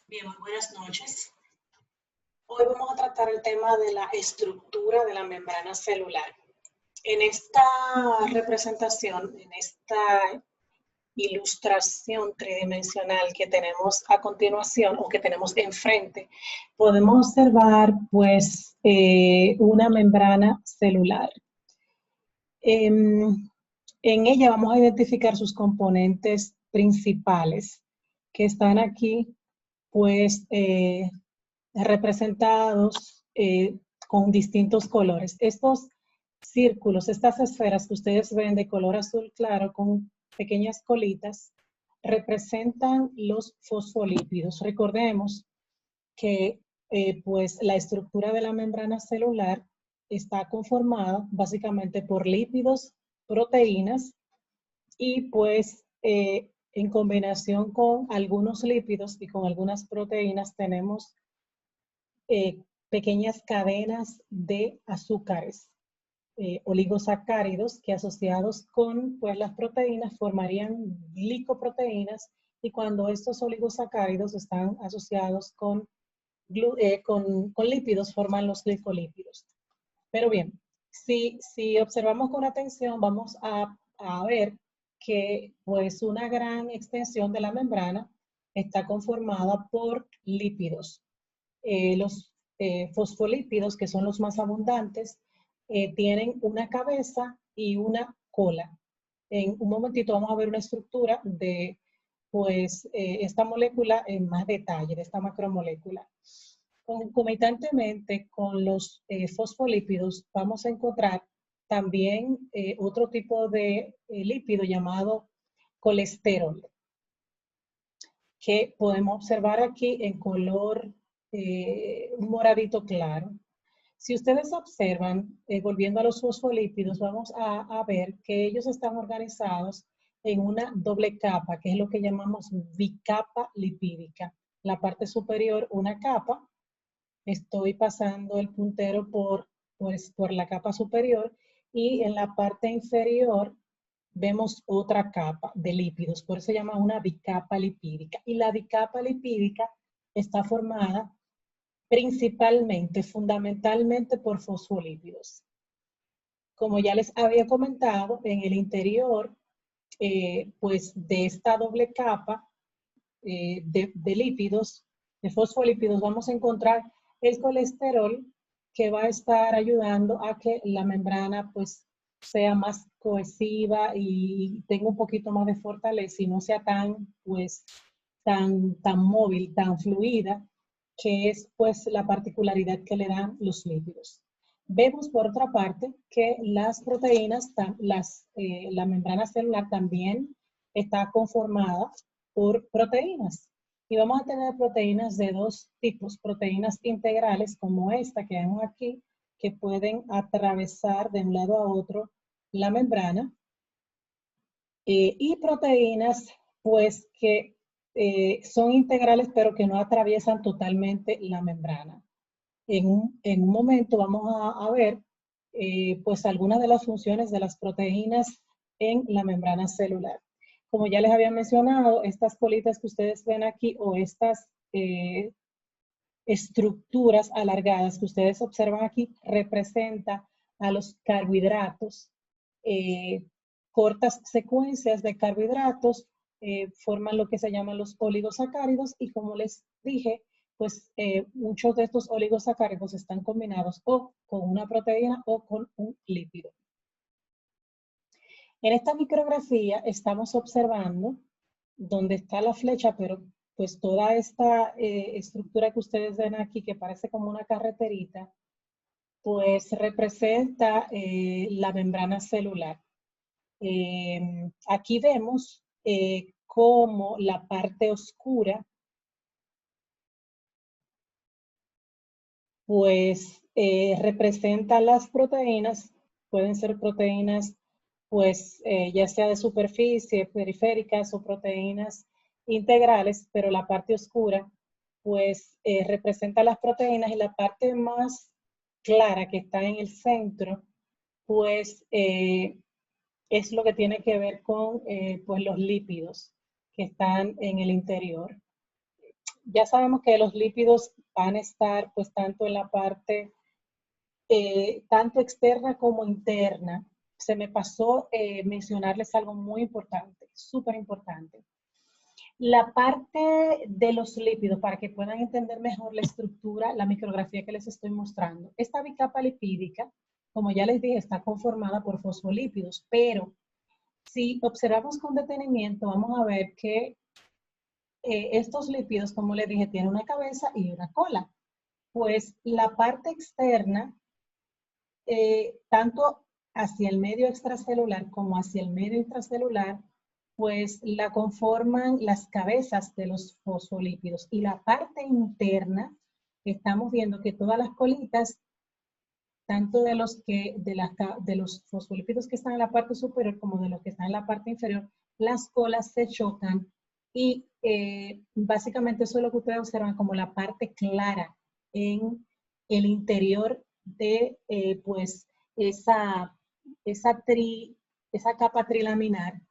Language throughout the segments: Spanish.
Bien, muy buenas noches. Hoy vamos a tratar el tema de la estructura de la membrana celular. En esta representación, en esta ilustración tridimensional que tenemos a continuación o que tenemos enfrente, podemos observar pues una membrana celular. En ella vamos a identificar sus componentes principales que están aquí pues representados con distintos colores. Estos círculos, estas esferas que ustedes ven de color azul claro con pequeñas colitas, representan los fosfolípidos. Recordemos que pues la estructura de la membrana celular está conformada básicamente por lípidos, proteínas y pues en combinación con algunos lípidos y con algunas proteínas tenemos pequeñas cadenas de azúcares, oligosacáridos, que asociados con pues, las proteínas formarían glicoproteínas, y cuando estos oligosacáridos están asociados con lípidos forman los glicolípidos. Pero bien, si observamos con atención vamos a ver que pues una gran extensión de la membrana está conformada por lípidos. Los fosfolípidos, que son los más abundantes, tienen una cabeza y una cola. En un momentito vamos a ver una estructura de pues, esta molécula en más detalle, de esta macromolécula. Concomitantemente con los fosfolípidos vamos a encontrar también otro tipo de lípido llamado colesterol, que podemos observar aquí en color un moradito claro. Si ustedes observan, volviendo a los fosfolípidos, vamos a ver que ellos están organizados en una doble capa, que es lo que llamamos bicapa lipídica. La parte superior, una capa. Estoy pasando el puntero por la capa superior, y en la parte inferior vemos otra capa de lípidos, por eso se llama una bicapa lipídica. Y la bicapa lipídica está formada principalmente, fundamentalmente por fosfolípidos. Como ya les había comentado, en el interior pues de esta doble capa de lípidos, de fosfolípidos, vamos a encontrar el colesterol, que va a estar ayudando a que la membrana pues sea más cohesiva y tenga un poquito más de fortaleza y no sea tan pues tan móvil, tan fluida, que es pues la particularidad que le dan los lípidos. Vemos por otra parte que las proteínas, la membrana celular también está conformada por proteínas. Y vamos a tener proteínas de dos tipos: proteínas integrales como esta que vemos aquí, que pueden atravesar de un lado a otro la membrana, y proteínas pues que son integrales pero que no atraviesan totalmente la membrana. En un momento vamos a ver pues algunas de las funciones de las proteínas en la membrana celular. Como ya les había mencionado, estas colitas que ustedes ven aquí, o estas estructuras alargadas que ustedes observan aquí, representa a los carbohidratos. Cortas secuencias de carbohidratos forman lo que se llaman los oligosacáridos, y como les dije, pues muchos de estos oligosacáridos están combinados o con una proteína o con un lípido. En esta micrografía estamos observando donde está la flecha, pero pues toda esta estructura que ustedes ven aquí, que parece como una carreterita, pues representa la membrana celular. Aquí vemos cómo la parte oscura pues representa las proteínas. Pueden ser proteínas pues ya sea de superficie, periféricas, o proteínas integrales, pero la parte oscura pues representa las proteínas, y la parte más clara que está en el centro pues es lo que tiene que ver con pues los lípidos que están en el interior. ya sabemos que los lípidos van a estar pues tanto en la parte, tanto externa como interna. Se me pasó mencionarles algo muy importante, súper importante. La parte de los lípidos, para que puedan entender mejor la estructura, la micrografía que les estoy mostrando. Esta bicapa lipídica, como ya les dije, está conformada por fosfolípidos, pero si observamos con detenimiento, vamos a ver que estos lípidos, como les dije, tienen una cabeza y una cola. Pues la parte externa, tanto hacia el medio extracelular como hacia el medio intracelular, pues la conforman las cabezas de los fosfolípidos. Y la parte interna, estamos viendo que todas las colitas, tanto de los fosfolípidos que están en la parte superior como de los que están en la parte inferior, las colas se chocan y básicamente eso es lo que ustedes observan como la parte clara en el interior de pues esa, esa, esa capa trilaminar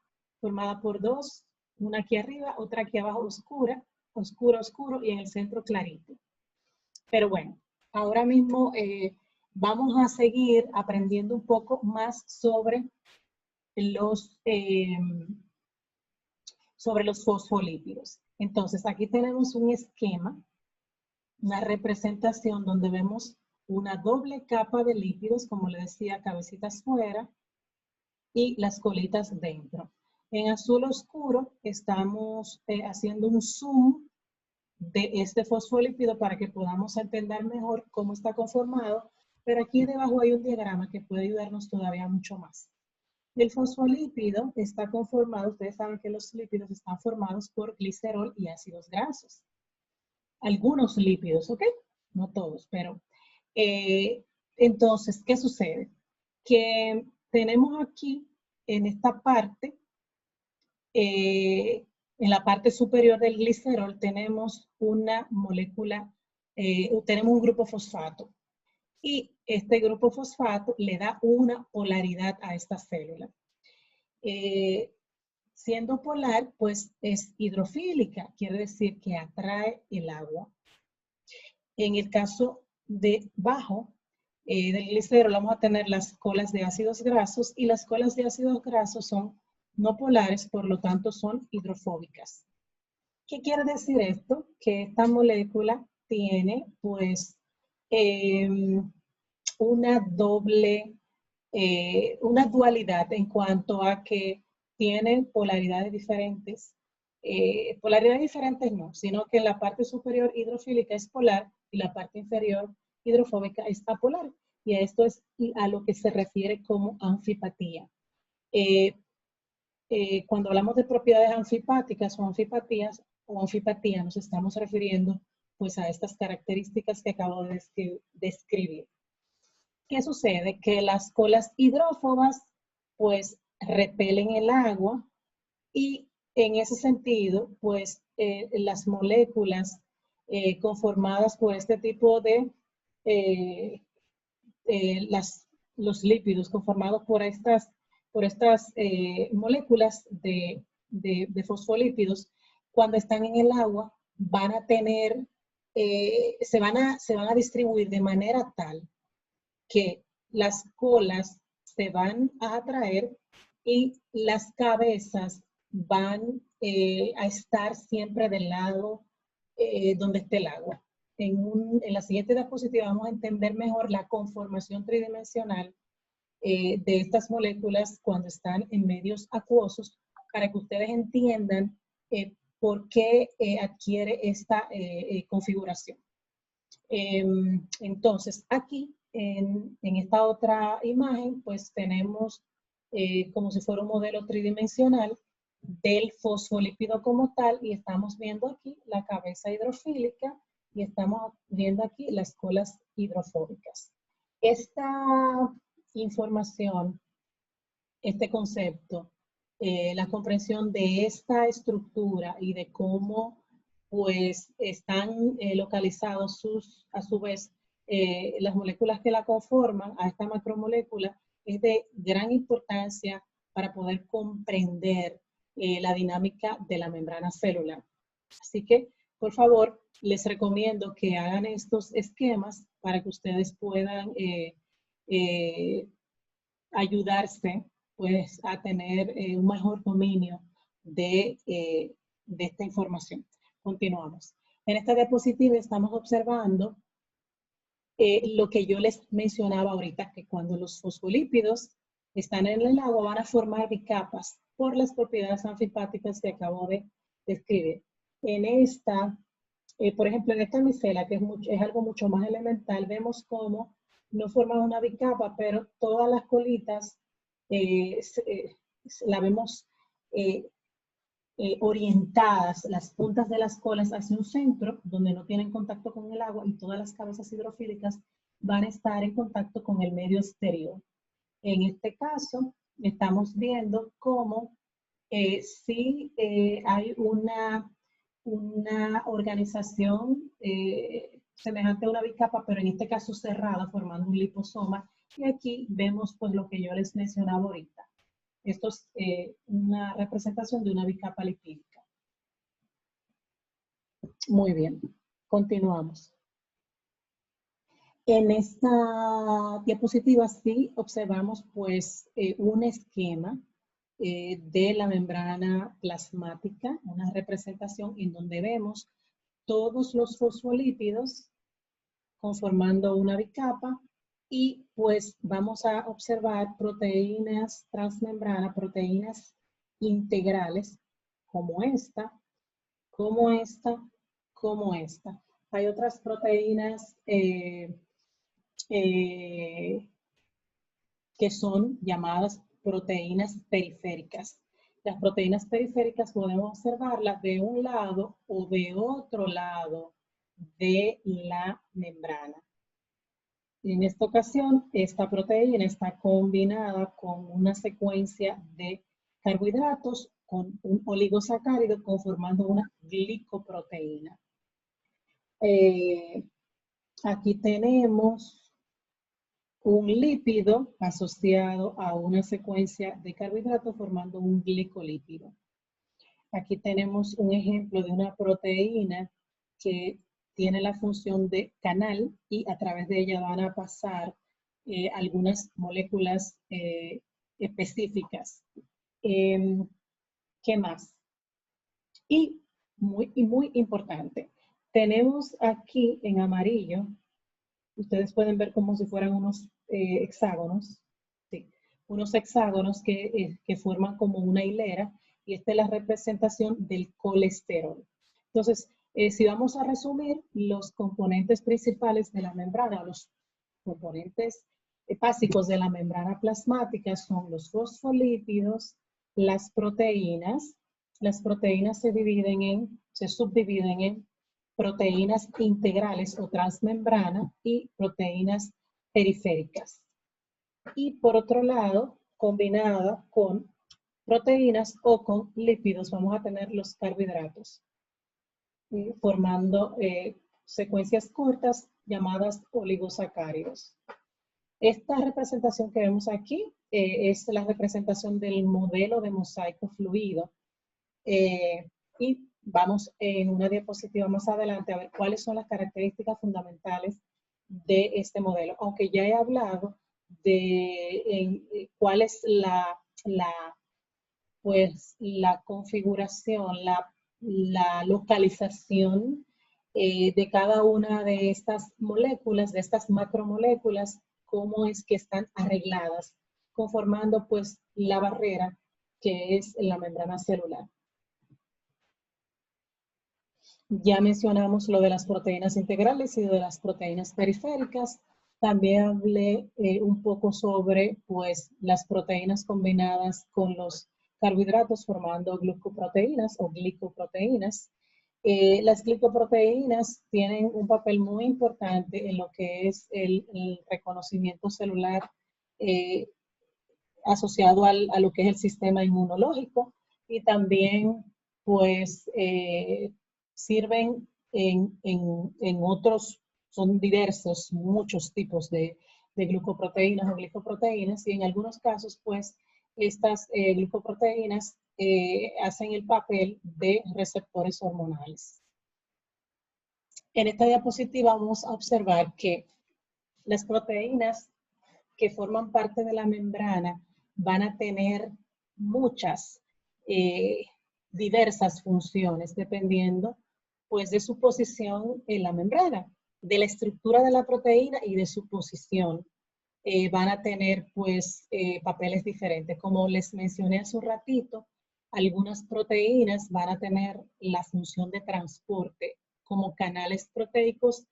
formada por dos, una aquí arriba, otra aquí abajo oscura, oscuro, oscuro y en el centro clarito. Pero bueno, ahora mismo vamos a seguir aprendiendo un poco más los, eh, sobre los fosfolípidos. Entonces, aquí tenemos un esquema, una representación donde vemos una doble capa de lípidos, como le decía, cabecitas fuera y las colitas dentro. En azul oscuro estamos haciendo un zoom de este fosfolípido para que podamos entender mejor cómo está conformado, pero aquí debajo hay un diagrama que puede ayudarnos todavía mucho más. El fosfolípido está conformado, ustedes saben que los lípidos están formados por glicerol y ácidos grasos. Algunos lípidos, ¿ok? No todos, pero entonces, ¿qué sucede? Que tenemos aquí en esta parte, en la parte superior del glicerol tenemos una molécula, tenemos un grupo fosfato. Y este grupo fosfato le da una polaridad a esta célula. Siendo polar, pues es hidrofílica, quiere decir que atrae el agua. En el caso de bajo del glicerol vamos a tener las colas de ácidos grasos y las colas de ácidos grasos son no polares, por lo tanto son hidrofóbicas. ¿Qué quiere decir esto? Que esta molécula tiene pues una una dualidad en cuanto a que tienen polaridades diferentes. Polaridades diferentes no, sino que la parte superior hidrofílica es polar y la parte inferior hidrofóbica es apolar. Y esto es a lo que se refiere como anfipatía. Cuando hablamos de propiedades anfipáticas o anfipatías o anfipatía, nos estamos refiriendo pues a estas características que acabo de describir. ¿Qué sucede? Que las colas hidrófobas pues repelen el agua y en ese sentido pues las moléculas conformadas por este tipo de eh, los lípidos conformados por estas moléculas de fosfolípidos, cuando están en el agua, van a tener, se van a distribuir de manera tal que las colas se van a atraer y las cabezas van a estar siempre del lado donde esté el agua. En la siguiente diapositiva vamos a entender mejor la conformación tridimensional de estas moléculas cuando están en medios acuosos para que ustedes entiendan por qué adquiere esta configuración. Entonces, aquí en esta otra imagen, pues tenemos como si fuera un modelo tridimensional del fosfolípido como tal y estamos viendo aquí la cabeza hidrofílica y estamos viendo aquí las colas hidrofóbicas. Esta información, este concepto, la comprensión de esta estructura y de cómo pues están localizados a su vez las moléculas que la conforman a esta macromolécula es de gran importancia para poder comprender la dinámica de la membrana celular. Así que por favor, les recomiendo que hagan estos esquemas para que ustedes puedan ayudarse pues, a tener un mejor dominio de esta información. Continuamos. En esta diapositiva estamos observando lo que yo les mencionaba ahorita, que cuando los fosfolípidos están en el agua van a formar bicapas por las propiedades anfipáticas que acabo de describir. En esta, por ejemplo, en esta micela, que es algo mucho más elemental, vemos cómo no forman una bicapa, pero todas las colitas la vemos orientadas, las puntas de las colas hacia un centro donde no tienen contacto con el agua, y todas las cabezas hidrofílicas van a estar en contacto con el medio exterior. En este caso, estamos viendo cómo sí hay una organización semejante a una bicapa, pero en este caso cerrada, formando un liposoma. Y aquí vemos pues lo que yo les mencionaba ahorita. Esto es una representación de una bicapa lipídica. Muy bien, continuamos. En esta diapositiva sí observamos pues un esquema de la membrana plasmática, una representación en donde vemos todos los fosfolípidos conformando una bicapa, y pues vamos a observar proteínas transmembrana, proteínas integrales como esta, como esta, como esta. Hay otras proteínas que son llamadas proteínas periféricas. Las proteínas periféricas podemos observarlas de un lado o de otro lado de la membrana. En esta ocasión, esta proteína está combinada con una secuencia de carbohidratos con un oligosacárido conformando una glicoproteína. Aquí tenemos un lípido asociado a una secuencia de carbohidratos formando un glicolípido. Aquí tenemos un ejemplo de una proteína que tiene la función de canal, y a través de ella van a pasar algunas moléculas específicas. ¿Qué más? Y muy importante, tenemos aquí en amarillo, ustedes pueden ver como si fueran unos hexágonos, sí, unos hexágonos que forman como una hilera, y esta es la representación del colesterol. Entonces, si vamos a resumir, los componentes principales de la membrana, los componentes básicos de la membrana plasmática son los fosfolípidos, las proteínas. Las proteínas se subdividen en proteínas integrales o transmembrana y proteínas periféricas. Y por otro lado, combinada con proteínas o con lípidos, vamos a tener los carbohidratos, formando secuencias cortas llamadas oligosacáridos. Esta representación que vemos aquí es la representación del modelo de mosaico fluido. Y vamos en una diapositiva más adelante a ver cuáles son las características fundamentales de este modelo. Aunque ya he hablado de cuál es pues, la configuración, la localización de cada una de estas moléculas, de estas macromoléculas, cómo es que están arregladas, conformando pues la barrera que es la membrana celular. Ya mencionamos lo de las proteínas integrales y de las proteínas periféricas. También hablé un poco sobre pues, las proteínas combinadas con los carbohidratos formando glucoproteínas o glicoproteínas. Las glicoproteínas tienen un papel muy importante en lo que es el reconocimiento celular asociado a lo que es el sistema inmunológico, y también pues sirven en otros, son diversos, muchos tipos de glucoproteínas o glicoproteínas, y en algunos casos pues estas glucoproteínas hacen el papel de receptores hormonales. En esta diapositiva vamos a observar que las proteínas que forman parte de la membrana van a tener muchas diversas funciones dependiendo pues de su posición en la membrana, de la estructura de la proteína y de su posición. Van a tener pues papeles diferentes. Como les mencioné hace un ratito, algunas proteínas van a tener la función de transporte como canales proteicos,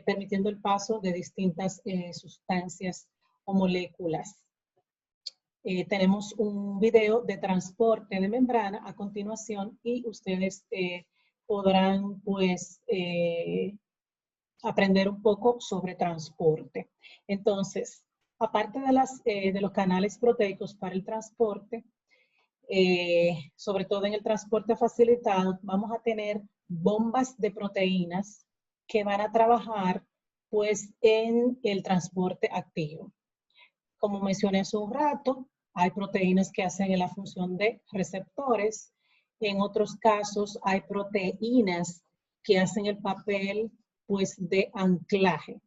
permitiendo el paso de distintas sustancias o moléculas. Tenemos un video de transporte de membrana a continuación y ustedes podrán pues aprender un poco sobre transporte. Entonces, aparte de los canales proteicos para el transporte, sobre todo en el transporte facilitado, vamos a tener bombas de proteínas que van a trabajar pues en el transporte activo. Como mencioné hace un rato, hay proteínas que hacen la función de receptores. En otros casos hay proteínas que hacen el papel pues de anclaje.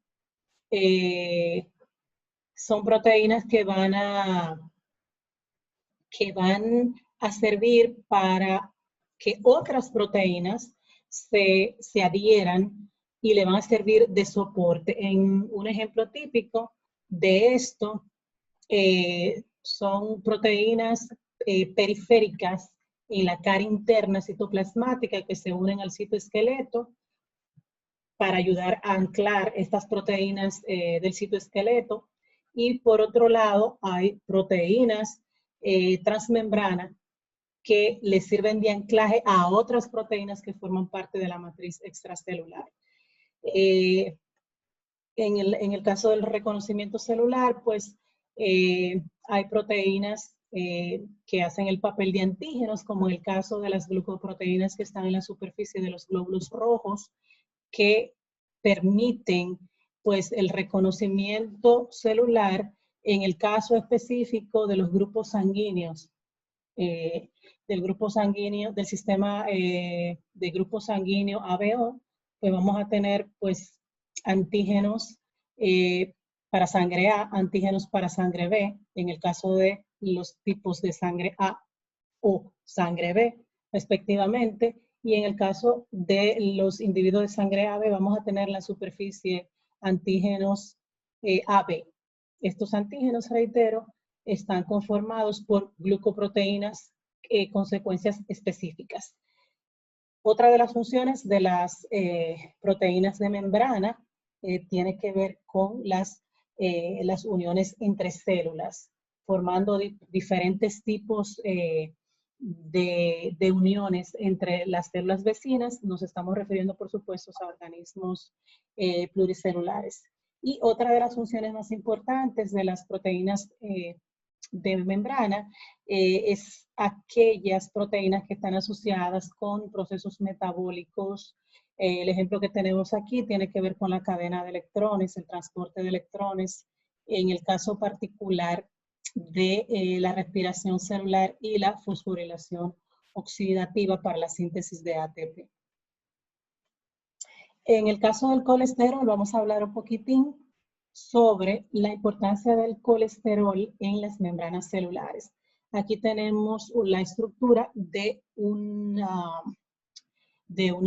Son proteínas que van a servir para que otras proteínas se adhieran y le van a servir de soporte. En un ejemplo típico de esto son proteínas periféricas en la cara interna citoplasmática que se unen al citoesqueleto para ayudar a anclar estas proteínas del citoesqueleto. Y por otro lado, hay proteínas transmembrana que le sirven de anclaje a otras proteínas que forman parte de la matriz extracelular. En el caso del reconocimiento celular, pues hay proteínas que hacen el papel de antígenos, como en el caso de las glucoproteínas que están en la superficie de los glóbulos rojos, que permiten pues el reconocimiento celular en el caso específico de los grupos sanguíneos, del grupo sanguíneo, del sistema de grupo sanguíneo ABO, pues vamos a tener pues antígenos para sangre A, antígenos para sangre B, en el caso de los tipos de sangre A o sangre B, respectivamente, y en el caso de los individuos de sangre AB vamos a tener la superficie antígenos AB. Estos antígenos, reitero, están conformados por glucoproteínas con secuencias específicas. Otra de las funciones de las proteínas de membrana tiene que ver con las uniones entre células, formando diferentes tipos de uniones entre las células vecinas. Nos estamos refiriendo, por supuesto, a organismos pluricelulares. Y otra de las funciones más importantes de las proteínas de membrana es aquellas proteínas que están asociadas con procesos metabólicos. El ejemplo que tenemos aquí tiene que ver con la cadena de electrones, el transporte de electrones, en el caso particular de la respiración celular y la fosforilación oxidativa para la síntesis de ATP. En el caso del colesterol vamos a hablar un poquitín sobre la importancia del colesterol en las membranas celulares. Aquí tenemos la estructura de una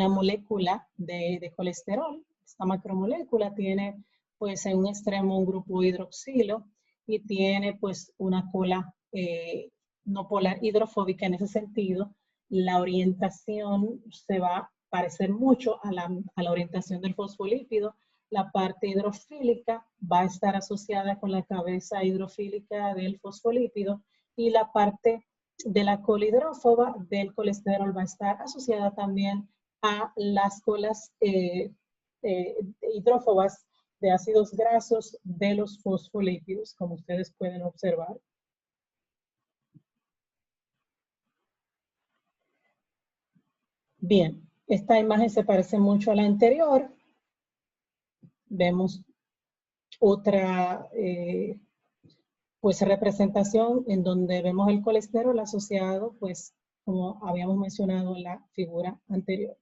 molécula de colesterol. Esta macromolécula tiene pues en un extremo un grupo hidroxilo y tiene pues una cola no polar hidrofóbica. En ese sentido, la orientación se va a parecer mucho a la orientación del fosfolípido. La parte hidrofílica va a estar asociada con la cabeza hidrofílica del fosfolípido y la parte de la cola hidrófoba del colesterol va a estar asociada también a las colas hidrófobas de ácidos grasos de los fosfolípidos, como ustedes pueden observar. Bien, esta imagen se parece mucho a la anterior. Vemos otra pues representación en donde vemos el colesterol asociado, pues como habíamos mencionado en la figura anterior.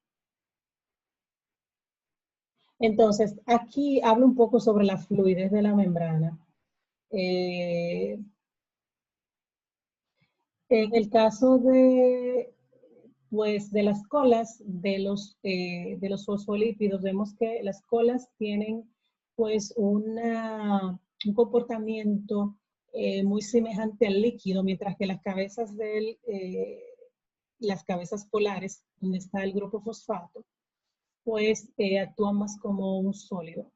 Entonces, aquí hablo un poco sobre la fluidez de la membrana. Eh, en el caso de, pues, de las colas de los fosfolípidos, vemos que las colas tienen pues un comportamiento muy semejante al líquido, mientras que las cabezas polares, donde está el grupo fosfato, pues actúa más como un sólido.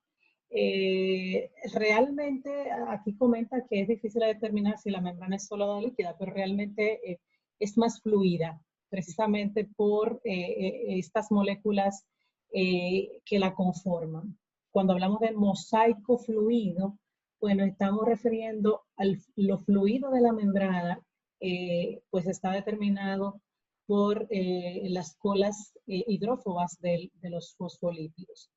Realmente aquí comenta que es difícil determinar si la membrana es sólida o líquida, pero realmente es más fluida, precisamente por estas moléculas que la conforman. Cuando hablamos de mosaico fluido, pues nos estamos refiriendo a lo fluido de la membrana, pues está determinado por las colas hidrófobas de los fosfolípidos.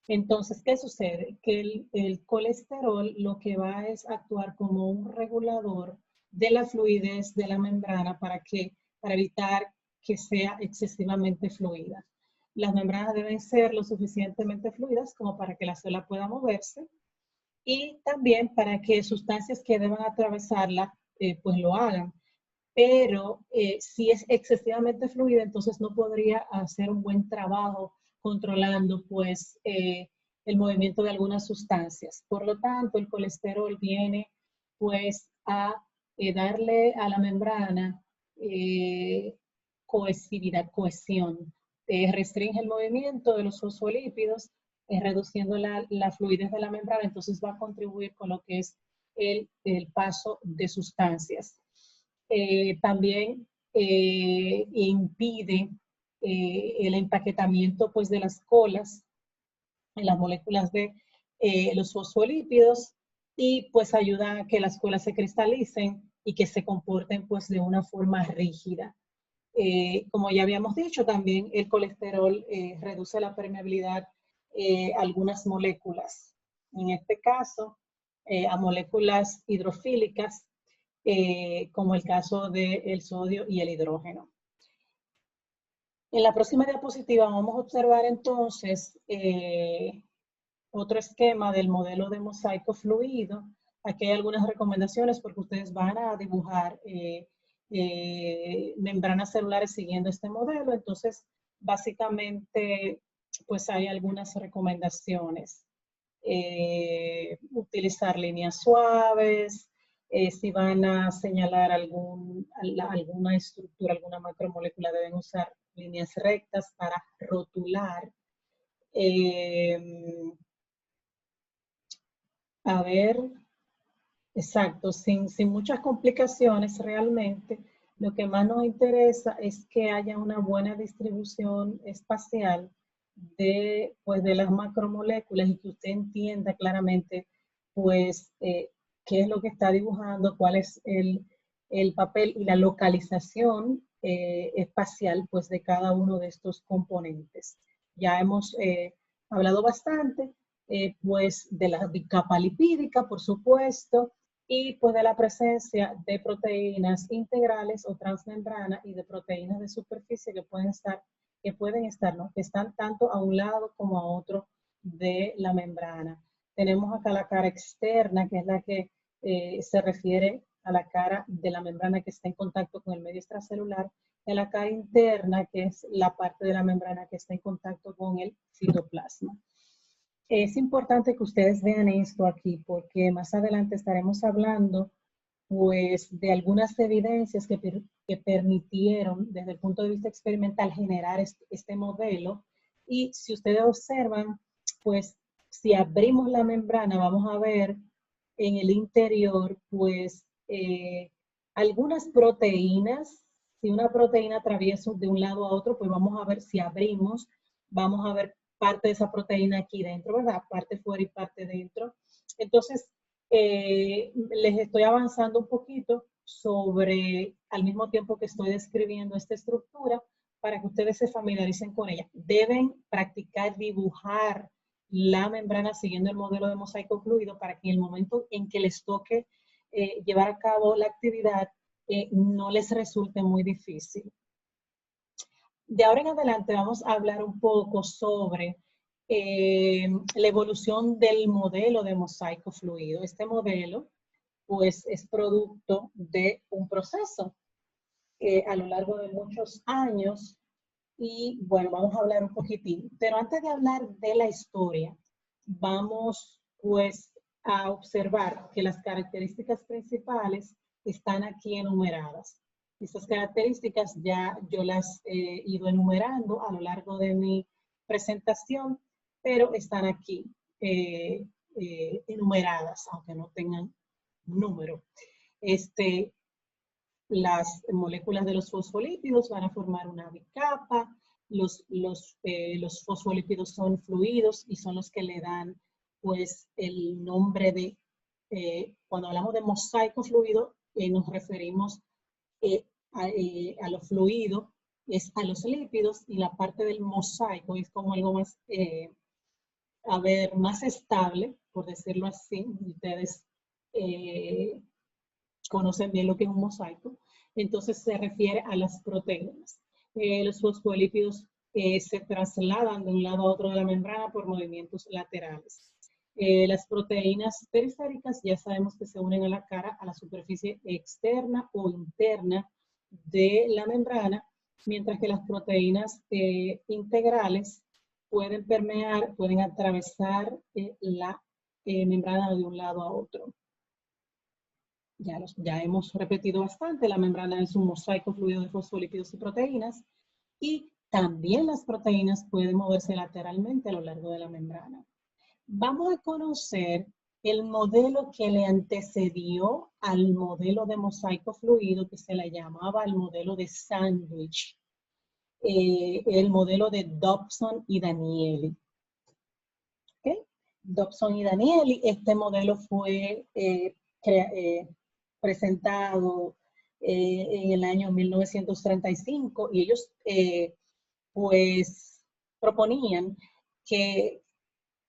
Entonces, ¿qué sucede? Que el colesterol lo que va es actuar como un regulador de la fluidez de la membrana para evitar que sea excesivamente fluida. Las membranas deben ser lo suficientemente fluidas como para que la célula pueda moverse y también para que sustancias que deban atravesarla pues lo hagan, pero si es excesivamente fluida, entonces no podría hacer un buen trabajo controlando pues el movimiento de algunas sustancias. Por lo tanto, el colesterol viene pues a darle a la membrana cohesividad, cohesión. Restringe el movimiento de los fosfolípidos, reduciendo la fluidez de la membrana, entonces va a contribuir con lo que es el paso de sustancias. También impide el empaquetamiento pues, de las colas en las moléculas de los fosfolípidos y pues ayuda a que las colas se cristalicen y que se comporten pues de una forma rígida. Como ya habíamos dicho, también el colesterol reduce la permeabilidad a algunas moléculas. En este caso, a moléculas hidrofílicas, como el caso del sodio y el hidrógeno. En la próxima diapositiva vamos a observar entonces otro esquema del modelo de mosaico fluido. Aquí hay algunas recomendaciones porque ustedes van a dibujar membranas celulares siguiendo este modelo. Entonces, básicamente, pues hay algunas recomendaciones. Utilizar líneas suaves, si van a señalar alguna estructura, alguna macromolécula, deben usar líneas rectas para rotular. A ver, exacto, sin muchas complicaciones realmente. Lo que más nos interesa es que haya una buena distribución espacial pues, de las macromoléculas y que usted entienda claramente pues, qué es lo que está dibujando, cuál es el papel y la localización espacial pues, de cada uno de estos componentes. Ya hemos hablado bastante pues, de la capa lipídica, por supuesto, y pues de la presencia de proteínas integrales o transmembrana y de proteínas de superficie que pueden estar, ¿no? Que están tanto a un lado como a otro de la membrana. Tenemos acá la cara externa, que es la que se refiere a la cara de la membrana que está en contacto con el medio extracelular, y a la cara interna, que es la parte de la membrana que está en contacto con el citoplasma. Es importante que ustedes vean esto aquí porque más adelante estaremos hablando pues de algunas evidencias que permitieron desde el punto de vista experimental generar este modelo y si ustedes observan pues si abrimos la membrana vamos a ver en el interior pues algunas proteínas. Si una proteína atraviesa de un lado a otro pues vamos a ver si abrimos, vamos a ver parte de esa proteína aquí dentro, ¿verdad? Parte fuera y parte dentro. Entonces, les estoy avanzando un poquito sobre, al mismo tiempo que estoy describiendo esta estructura, para que ustedes se familiaricen con ella. Deben practicar dibujar la membrana siguiendo el modelo de mosaico fluido para que en el momento en que les toque llevar a cabo la actividad, no les resulte muy difícil. De ahora en adelante vamos a hablar un poco sobre la evolución del modelo de mosaico fluido. Este modelo, pues, es producto de un proceso a lo largo de muchos años. Y bueno, vamos a hablar un poquitín. Pero antes de hablar de la historia, vamos pues a observar que las características principales están aquí enumeradas. Estas características ya yo las he ido enumerando a lo largo de mi presentación, pero están aquí enumeradas, aunque no tengan número. Las moléculas de los fosfolípidos van a formar una bicapa. Los fosfolípidos son fluidos y son los que le dan pues el nombre de, cuando hablamos de mosaico fluido, nos referimos a lo fluido, es a los lípidos, y la parte del mosaico es como algo más, más estable, por decirlo así. Ustedes conocen bien lo que es un mosaico. Entonces se refiere a las proteínas. Los fosfolípidos se trasladan de un lado a otro de la membrana por movimientos laterales. Las proteínas periféricas ya sabemos que se unen a la cara, a la superficie externa o interna de la membrana, mientras que las proteínas integrales pueden permear, pueden atravesar la membrana de un lado a otro. Ya hemos repetido bastante, la membrana es un mosaico fluido de fosfolípidos y proteínas, y también las proteínas pueden moverse lateralmente a lo largo de la membrana. Vamos a conocer el modelo que le antecedió al modelo de mosaico fluido, que se le llamaba el modelo de sándwich, el modelo de Dobson y Danieli. ¿Okay? Dobson y Danieli, este modelo fue presentado en el año 1935, y ellos pues proponían que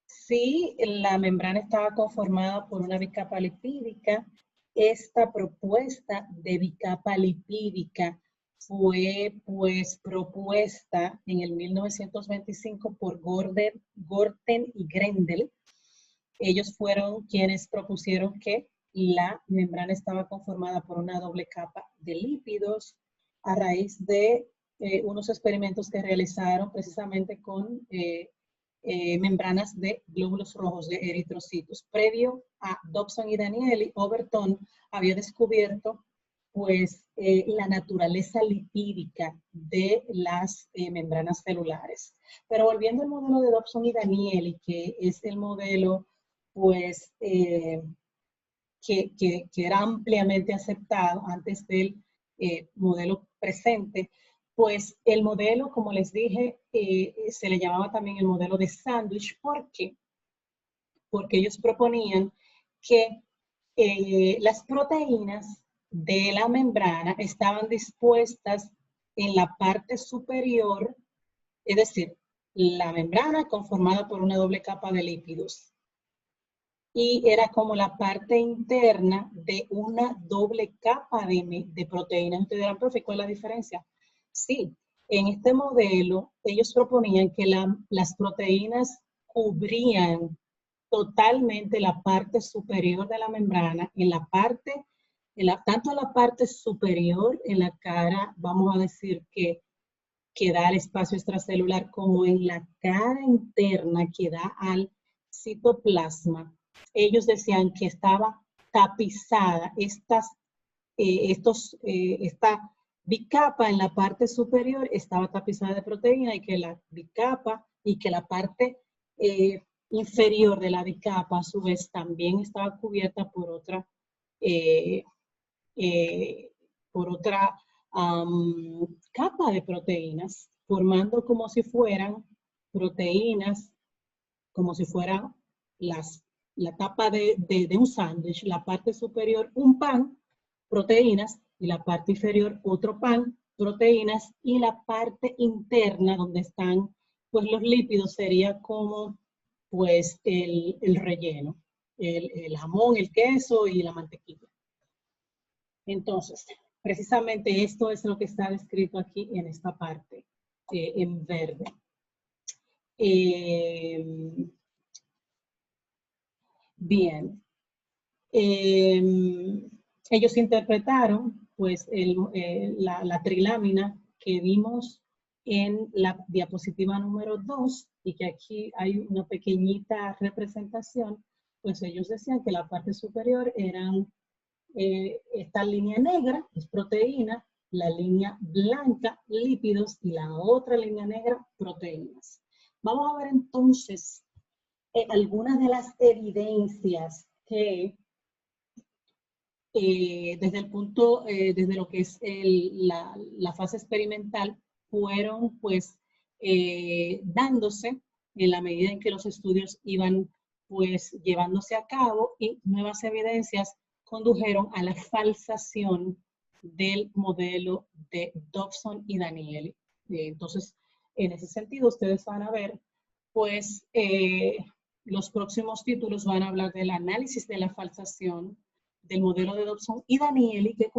si la membrana estaba conformada por una bicapa lipídica, esta propuesta de bicapa lipídica fue pues propuesta en el 1925 por Gorten y Grendel. Ellos fueron quienes propusieron que la membrana estaba conformada por una doble capa de lípidos a raíz de unos experimentos que realizaron precisamente con membranas de glóbulos rojos de eritrocitos. Previo a Dobson y Danieli, Overton había descubierto pues la naturaleza lipídica de las membranas celulares. Pero volviendo al modelo de Dobson y Danieli, que es el modelo pues que era ampliamente aceptado antes del modelo presente, pues el modelo, como les dije, se le llamaba también el modelo de sándwich. ¿Por qué? Porque ellos proponían que las proteínas de la membrana estaban dispuestas en la parte superior, es decir, la membrana conformada por una doble capa de lípidos, y era como la parte interna de una doble capa de proteínas. Ustedes dirán, profe, ¿cuál es la diferencia? Sí, en este modelo ellos proponían que las proteínas cubrían totalmente la parte superior de la membrana, tanto en la parte superior, en la cara, vamos a decir que da al espacio extracelular, como en la cara interna que da al citoplasma. Ellos decían que estaba tapizada esta bicapa en la parte superior estaba tapizada de proteína, y que la bicapa y que la parte inferior de la bicapa a su vez también estaba cubierta por otra capa de proteínas, formando como si fueran proteínas, como si fueran la tapa de un sándwich, la parte superior un pan, proteínas, y la parte inferior otro pan, proteínas, y la parte interna donde están pues los lípidos sería como pues el relleno, el jamón, el queso y la mantequilla. Entonces, precisamente esto es lo que está descrito aquí en esta parte, en verde. Bien. Ellos interpretaron pues la trilámina que vimos en la diapositiva número 2 y que aquí hay una pequeñita representación. Pues ellos decían que la parte superior eran esta línea negra, es proteína, la línea blanca, lípidos, y la otra línea negra, proteínas. Vamos a ver entonces algunas de las evidencias que desde lo que es la fase experimental, fueron pues dándose en la medida en que los estudios iban pues llevándose a cabo, y nuevas evidencias condujeron a la falsación del modelo de Dobson y Danieli. Entonces, en ese sentido, ustedes van a ver pues los próximos títulos van a hablar del análisis de la falsación del modelo de Dobson y Danieli, que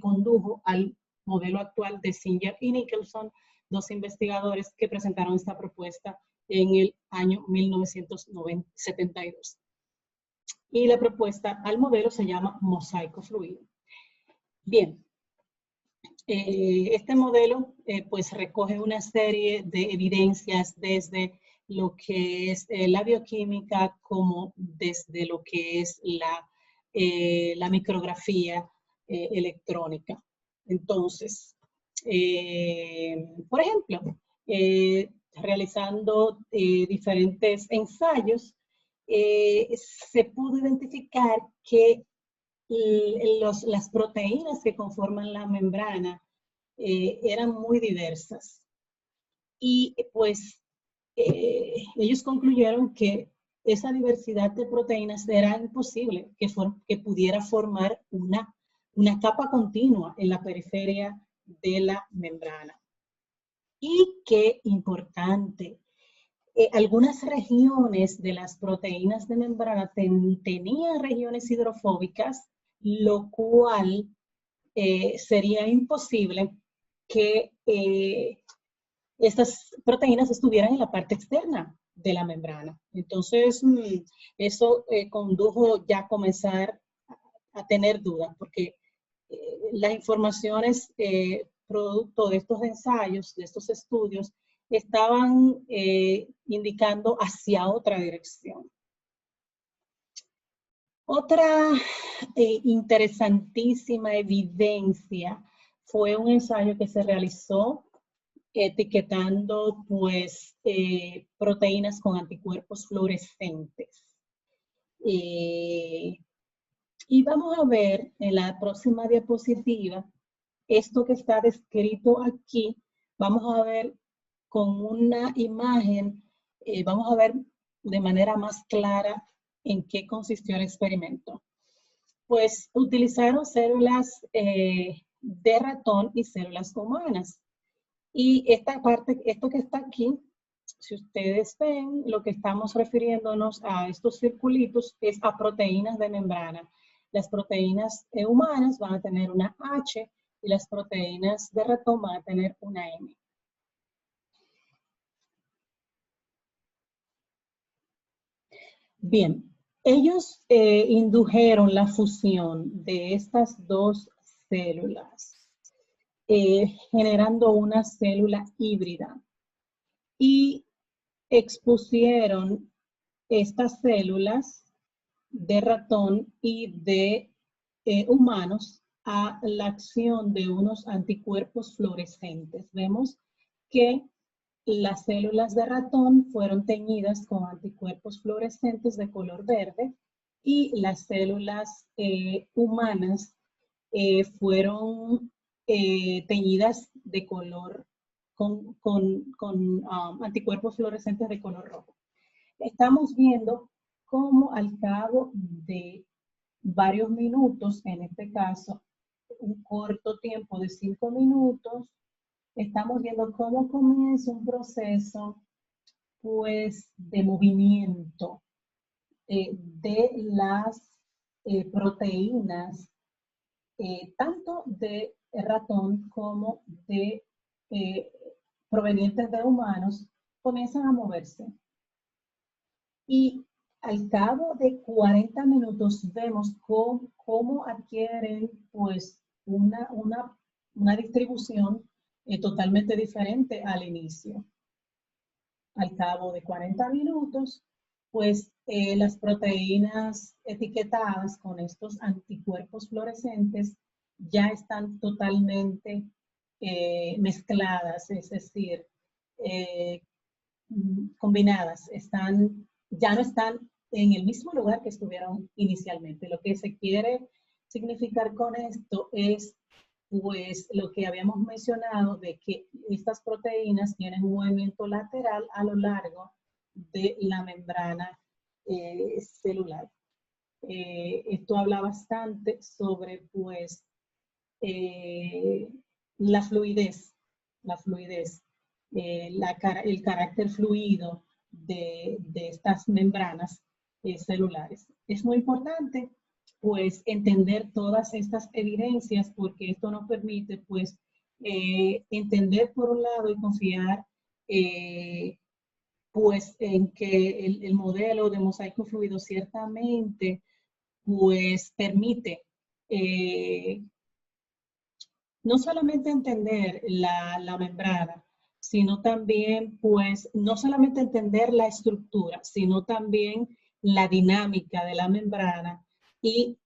condujo al modelo actual de Singer y Nicholson, dos investigadores que presentaron esta propuesta en el año 1972. Y la propuesta al modelo se llama mosaico fluido. Bien, este modelo pues recoge una serie de evidencias desde lo que es la bioquímica, como desde lo que es la micrografía electrónica. Entonces, por ejemplo, realizando diferentes ensayos, se pudo identificar que las proteínas que conforman la membrana eran muy diversas. Y pues ellos concluyeron que esa diversidad de proteínas era imposible que pudiera formar una capa continua en la periferia de la membrana. Y qué importante, algunas regiones de las proteínas de membrana tenían regiones hidrofóbicas, lo cual sería imposible que estas proteínas estuvieran en la parte externa de la membrana. Entonces, eso condujo ya a comenzar a tener dudas, porque las informaciones producto de estos ensayos, de estos estudios, estaban indicando hacia otra dirección. Otra interesantísima evidencia fue un ensayo que se realizó etiquetando pues proteínas con anticuerpos fluorescentes. Y vamos a ver en la próxima diapositiva esto que está descrito aquí. Vamos a ver con una imagen, vamos a ver de manera más clara en qué consistió el experimento. Pues utilizaron células de ratón y células humanas. Y esta parte, esto que está aquí, si ustedes ven, lo que estamos refiriéndonos a estos circulitos es a proteínas de membrana. Las proteínas humanas van a tener una H y las proteínas de ratón van a tener una M. Bien, ellos indujeron la fusión de estas dos células, generando una célula híbrida, y expusieron estas células de ratón y de humanos a la acción de unos anticuerpos fluorescentes. Vemos que las células de ratón fueron teñidas con anticuerpos fluorescentes de color verde, y las células humanas fueron teñidas de color con anticuerpos fluorescentes de color rojo. Estamos viendo cómo al cabo de varios minutos, en este caso un corto tiempo de 5 minutos, estamos viendo cómo comienza un proceso pues de movimiento de las proteínas, tanto de ratón como de provenientes de humanos, comienzan a moverse. Y al cabo de 40 minutos vemos cómo adquieren pues una distribución totalmente diferente al inicio. Al cabo de 40 minutos, pues las proteínas etiquetadas con estos anticuerpos fluorescentes ya están totalmente mezcladas, es decir, combinadas, ya no están en el mismo lugar que estuvieron inicialmente. Lo que se quiere significar con esto es pues lo que habíamos mencionado de que estas proteínas tienen un movimiento lateral a lo largo de la membrana celular. Esto habla bastante sobre pues la fluidez, el carácter fluido de estas membranas celulares. Es muy importante pues entender todas estas evidencias porque esto nos permite pues entender por un lado y confiar pues en que el modelo de mosaico fluido ciertamente pues permite no solamente entender la membrana, sino también, pues, no solamente entender la estructura, sino también la dinámica de la membrana y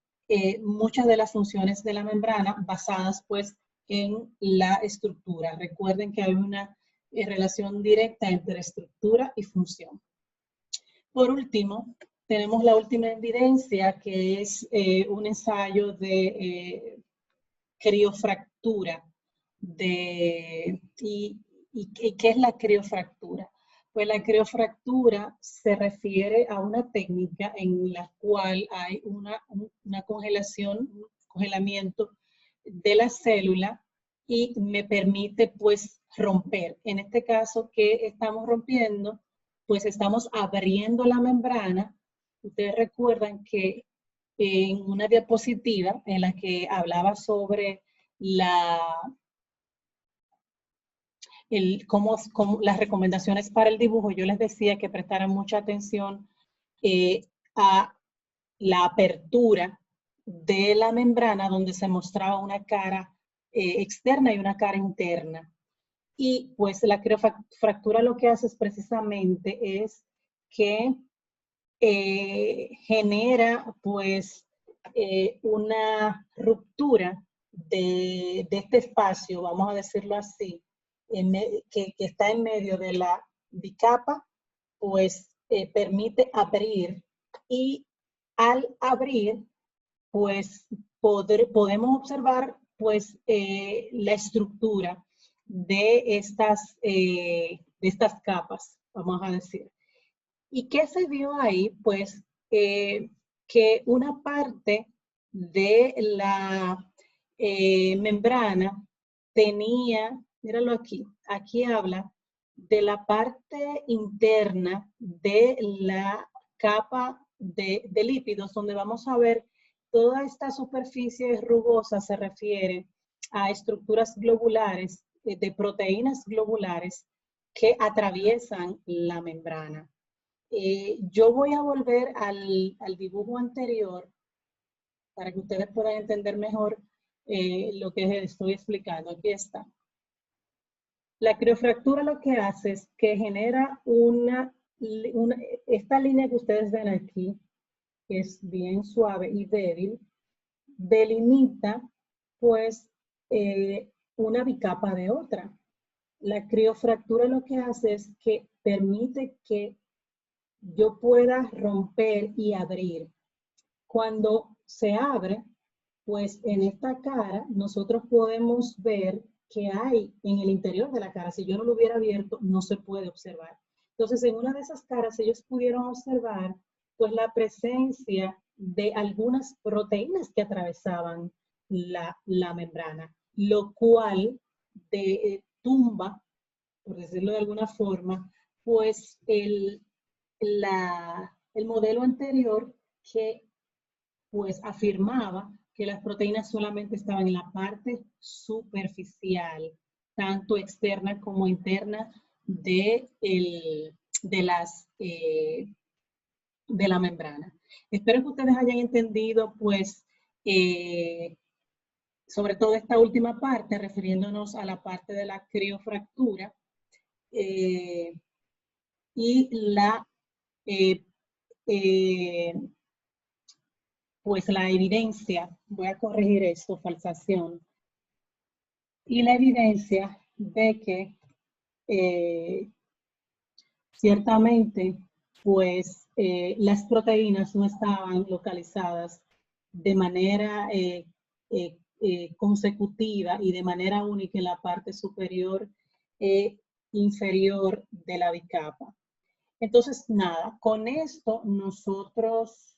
muchas de las funciones de la membrana basadas, pues, en la estructura. Recuerden que hay una relación directa entre estructura y función. Por último, tenemos la última evidencia, que es un ensayo de criofractura. ¿Y qué es la criofractura? Pues la criofractura se refiere a una técnica en la cual hay una congelación, un congelamiento de la célula y me permite pues romper. En este caso, ¿qué estamos rompiendo? Pues estamos abriendo la membrana. Ustedes recuerdan que en una diapositiva en la que hablaba sobre las recomendaciones para el dibujo, yo les decía que prestaran mucha atención a la apertura de la membrana donde se mostraba una cara externa y una cara interna. Y pues la criofractura lo que hace es precisamente es que genera pues una ruptura de este espacio, vamos a decirlo así, que está en medio de la bicapa, pues permite abrir y al abrir, pues podemos observar pues la estructura de estas capas, vamos a decir. ¿Y qué se vio ahí? Pues que una parte de la membrana tenía, míralo aquí habla de la parte interna de la capa de lípidos, donde vamos a ver toda esta superficie rugosa se refiere a estructuras globulares, de proteínas globulares que atraviesan la membrana. Yo voy a volver al dibujo anterior para que ustedes puedan entender mejor lo que les estoy explicando. Aquí está. La criofractura lo que hace es que genera esta línea que ustedes ven aquí, que es bien suave y débil, delimita pues una bicapa de otra. La criofractura lo que hace es que permite que yo pueda romper y abrir. Cuando se abre, pues en esta cara nosotros podemos ver que hay en el interior de la cara. Si yo no lo hubiera abierto, no se puede observar. Entonces, en una de esas caras ellos pudieron observar pues la presencia de algunas proteínas que atravesaban la membrana, lo cual tumba, por decirlo de alguna forma, pues el modelo anterior que pues afirmaba que las proteínas solamente estaban en la parte superficial, tanto externa como interna de, de la membrana. Espero que ustedes hayan entendido, pues, sobre todo esta última parte, refiriéndonos a la parte de la criofractura y la, pues la evidencia, voy a corregir esto, falsación, y la evidencia de que ciertamente, pues las proteínas no estaban localizadas de manera consecutiva y de manera única en la parte superior e inferior de la bicapa. Entonces, nada, con esto nosotros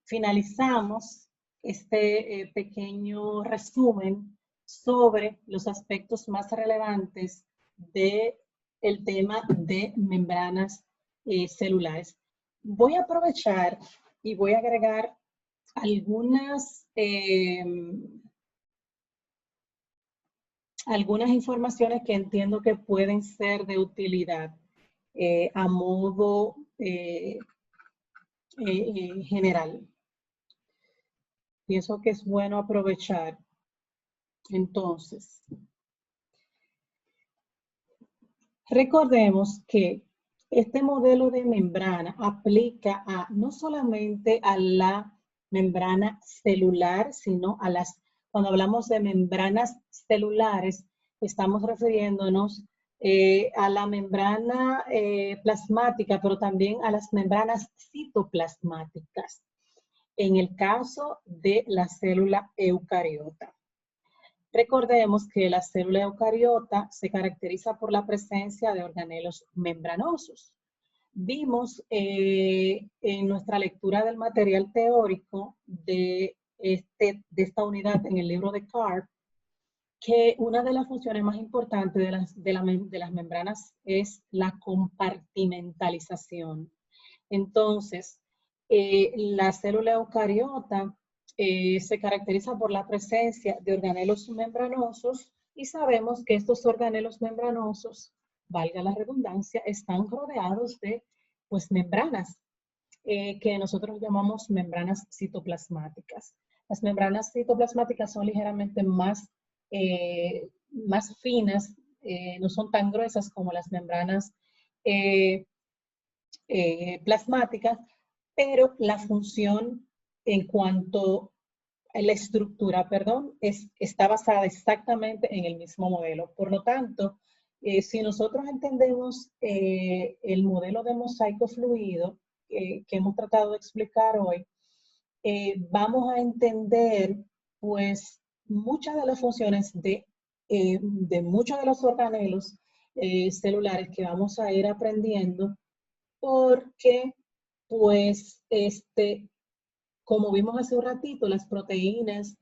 finalizamos este pequeño resumen sobre los aspectos más relevantes del tema de membranas celulares. Voy a aprovechar y voy a agregar algunas informaciones que entiendo que pueden ser de utilidad a modo general. Pienso que es bueno aprovechar. Entonces, recordemos que este modelo de membrana aplica no solamente a la membrana celular, sino a cuando hablamos de membranas celulares, estamos refiriéndonos a la membrana plasmática, pero también a las membranas citoplasmáticas, en el caso de la célula eucariota. Recordemos que la célula eucariota se caracteriza por la presencia de organelos membranosos. Vimos en nuestra lectura del material teórico de esta unidad en el libro de Karp, que una de las funciones más importantes de las membranas es la compartimentalización. Entonces, la célula eucariota se caracteriza por la presencia de organelos membranosos y sabemos que estos organelos membranosos, valga la redundancia, están rodeados de pues, membranas que nosotros llamamos membranas citoplasmáticas. Las membranas citoplasmáticas son ligeramente más finas, no son tan gruesas como las membranas plasmáticas, pero la función en cuanto a la estructura, perdón, está basada exactamente en el mismo modelo. Por lo tanto, si nosotros entendemos el modelo de mosaico fluido que hemos tratado de explicar hoy, vamos a entender pues muchas de las funciones de muchos de los organelos celulares que vamos a ir aprendiendo, porque pues como vimos hace un ratito, las proteínas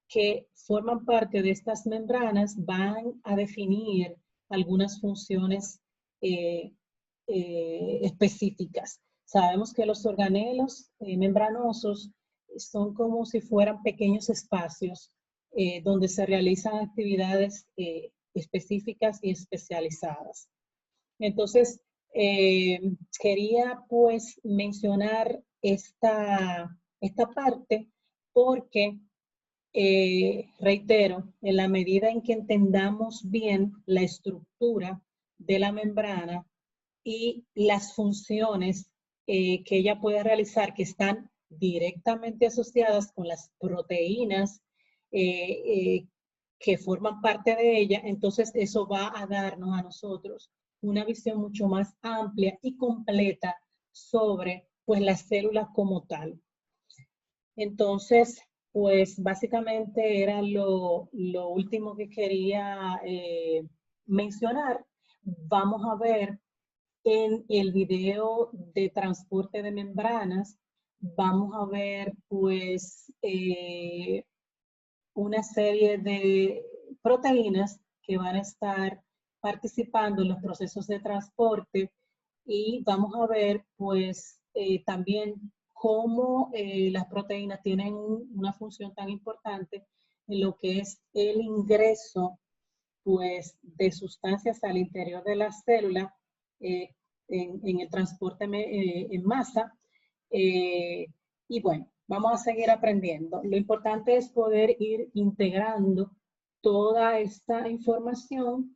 que forman parte de estas membranas van a definir algunas funciones específicas. Sabemos que los organelos membranosos son como si fueran pequeños espacios donde se realizan actividades específicas y especializadas. Entonces, quería pues mencionar esta parte porque, reitero, en la medida en que entendamos bien la estructura de la membrana y las funciones que ella puede realizar, que están directamente asociadas con las proteínas que forman parte de ella, entonces eso va a darnos a nosotros una visión mucho más amplia y completa sobre pues las células como tal. Entonces, pues básicamente era lo último que quería mencionar. Vamos a ver en el video de transporte de membranas, vamos a ver pues una serie de proteínas que van a estar participando en los procesos de transporte y vamos a ver pues también cómo las proteínas tienen una función tan importante en lo que es el ingreso pues de sustancias al interior de la célula en el transporte en masa. Y bueno, vamos a seguir aprendiendo. Lo importante es poder ir integrando toda esta información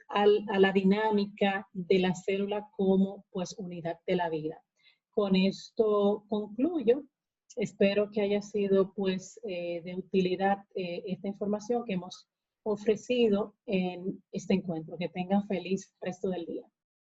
a la dinámica de la célula como pues unidad de la vida. Con esto concluyo. Espero que haya sido pues de utilidad esta información que hemos ofrecido en este encuentro. Que tengan feliz resto del día.